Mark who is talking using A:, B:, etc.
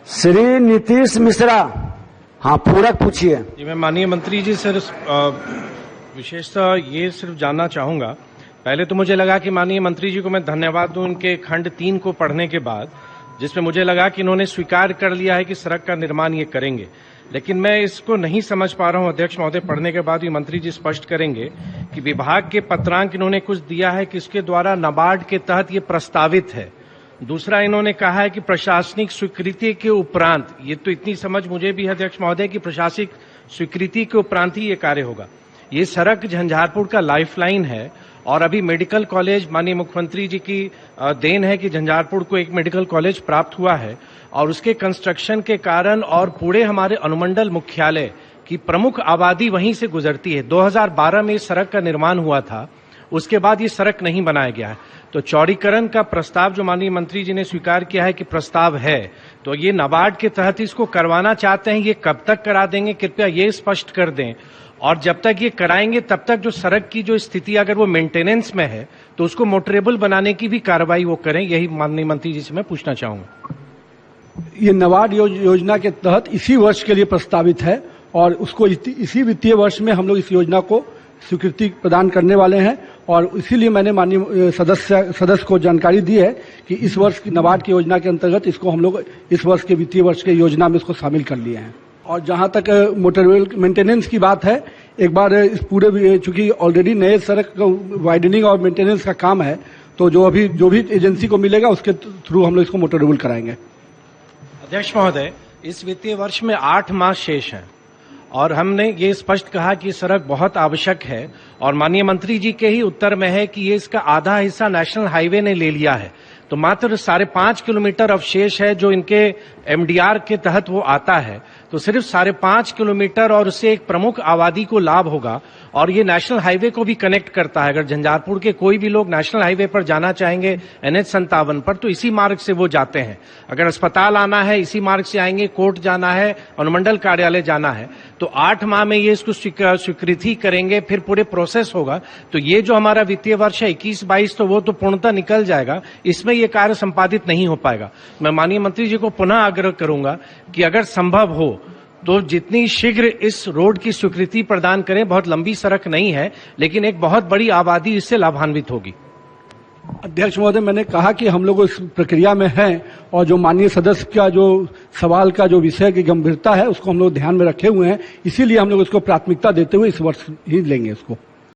A: श्री नीतीश मिश्रा। हाँ, पूरक पूछिए।
B: जी, मैं माननीय मंत्री जी से विशेषतः ये सिर्फ जानना चाहूंगा। पहले तो मुझे लगा कि माननीय मंत्री जी को मैं धन्यवाद दूं इनके खंड 3 को पढ़ने के बाद, जिसमें मुझे लगा कि इन्होंने स्वीकार कर लिया है कि सड़क का निर्माण ये करेंगे। लेकिन मैं इसको नहीं समझ पा रहा हूं अध्यक्ष महोदय, पढ़ने के बाद भी मंत्री जी स्पष्ट करेंगे कि विभाग के पत्रांक इन्होंने कुछ दिया है कि इसके द्वारा नाबार्ड के तहत ये प्रस्तावित है। दूसरा, इन्होंने कहा है कि प्रशासनिक स्वीकृति के उपरांत, ये तो इतनी समझ मुझे भी है अध्यक्ष महोदय कि प्रशासनिक स्वीकृति के उपरांत ही ये कार्य होगा। ये सड़क झंझारपुर का लाइफलाइन है और अभी मेडिकल कॉलेज माननीय मुख्यमंत्री जी की देन है कि झंझारपुर को एक मेडिकल कॉलेज प्राप्त हुआ है और उसके कंस्ट्रक्शन के कारण और पूरे हमारे अनुमंडल मुख्यालय की प्रमुख आबादी वहीं से गुजरती है। 2012 में इस सड़क का निर्माण हुआ था, उसके बाद ये सड़क नहीं बनाया गया है। तो चौड़ीकरण का प्रस्ताव जो माननीय मंत्री जी ने स्वीकार किया है कि प्रस्ताव है, तो ये नाबार्ड के तहत इसको करवाना चाहते हैं। ये कब तक करा देंगे, कृपया ये स्पष्ट कर दें। और जब तक ये कराएंगे तब तक जो सड़क की जो स्थिति अगर वो मेंटेनेंस में है तो उसको मोटरेबल बनाने की भी कार्रवाई वो करें। यही माननीय मंत्री जी से मैं पूछना चाहूंगा।
C: ये नाबार्ड योजना के तहत इसी वर्ष के लिए प्रस्तावित है और उसको इसी वित्तीय वर्ष में हम लोग इस योजना को स्वीकृति प्रदान करने वाले हैं और इसीलिए मैंने माननीय सदस्य को जानकारी दी है कि इस वर्ष की नाबार्ड की योजना के अंतर्गत इसको हम लोग इस वर्ष के वित्तीय वर्ष के योजना में इसको शामिल कर लिए हैं। और जहां तक मोटरवेल मेंटेनेंस की बात है, एक बार इस पूरे चूंकि ऑलरेडी नए सड़क वाइडनिंग और मेंटेनेंस का काम है, तो जो भी एजेंसी को मिलेगा उसके थ्रू हम लोग इसको मोटरवेल कराएंगे।
B: अध्यक्ष महोदय, इस वित्तीय वर्ष में 8 मास शेष हैं और हमने ये स्पष्ट कहा कि सड़क बहुत आवश्यक है और माननीय मंत्री जी के ही उत्तर में है कि ये इसका आधा हिस्सा नेशनल हाईवे ने ले लिया है, तो मात्र 5.5 किलोमीटर अवशेष है जो इनके एमडीआर के तहत वो आता है। तो सिर्फ 5.5 किलोमीटर और उससे एक प्रमुख आबादी को लाभ होगा और ये नेशनल हाईवे को भी कनेक्ट करता है। अगर झंझारपुर के कोई भी लोग नेशनल हाईवे पर जाना चाहेंगे NH 57 पर, तो इसी मार्ग से वो जाते हैं। अगर अस्पताल आना है इसी मार्ग से आएंगे, कोर्ट जाना है, अनुमंडल कार्यालय जाना है, तो 8 माह में ये इसको स्वीकृति करेंगे, फिर पूरे प्रोसेस होगा। तो ये जो हमारा वित्तीय वर्ष है 21-22, तो वो तो पूर्णतः निकल जाएगा, इसमें ये कार्य संपादित नहीं हो पाएगा। मैं माननीय मंत्री जी को पुनः आग्रह करूंगा कि अगर संभव हो तो जितनी शीघ्र इस रोड की स्वीकृति प्रदान करें। बहुत लंबी सड़क नहीं है, लेकिन एक बहुत बड़ी आबादी इससे लाभान्वित होगी।
C: अध्यक्ष महोदय, मैंने कहा कि हम लोग इस प्रक्रिया में हैं और जो माननीय सदस्य का जो सवाल का जो विषय की गंभीरता है उसको हम लोग ध्यान में रखे हुए हैं, इसीलिए हम लोग इसको प्राथमिकता देते हुए इस वर्ष ही लेंगे इसको।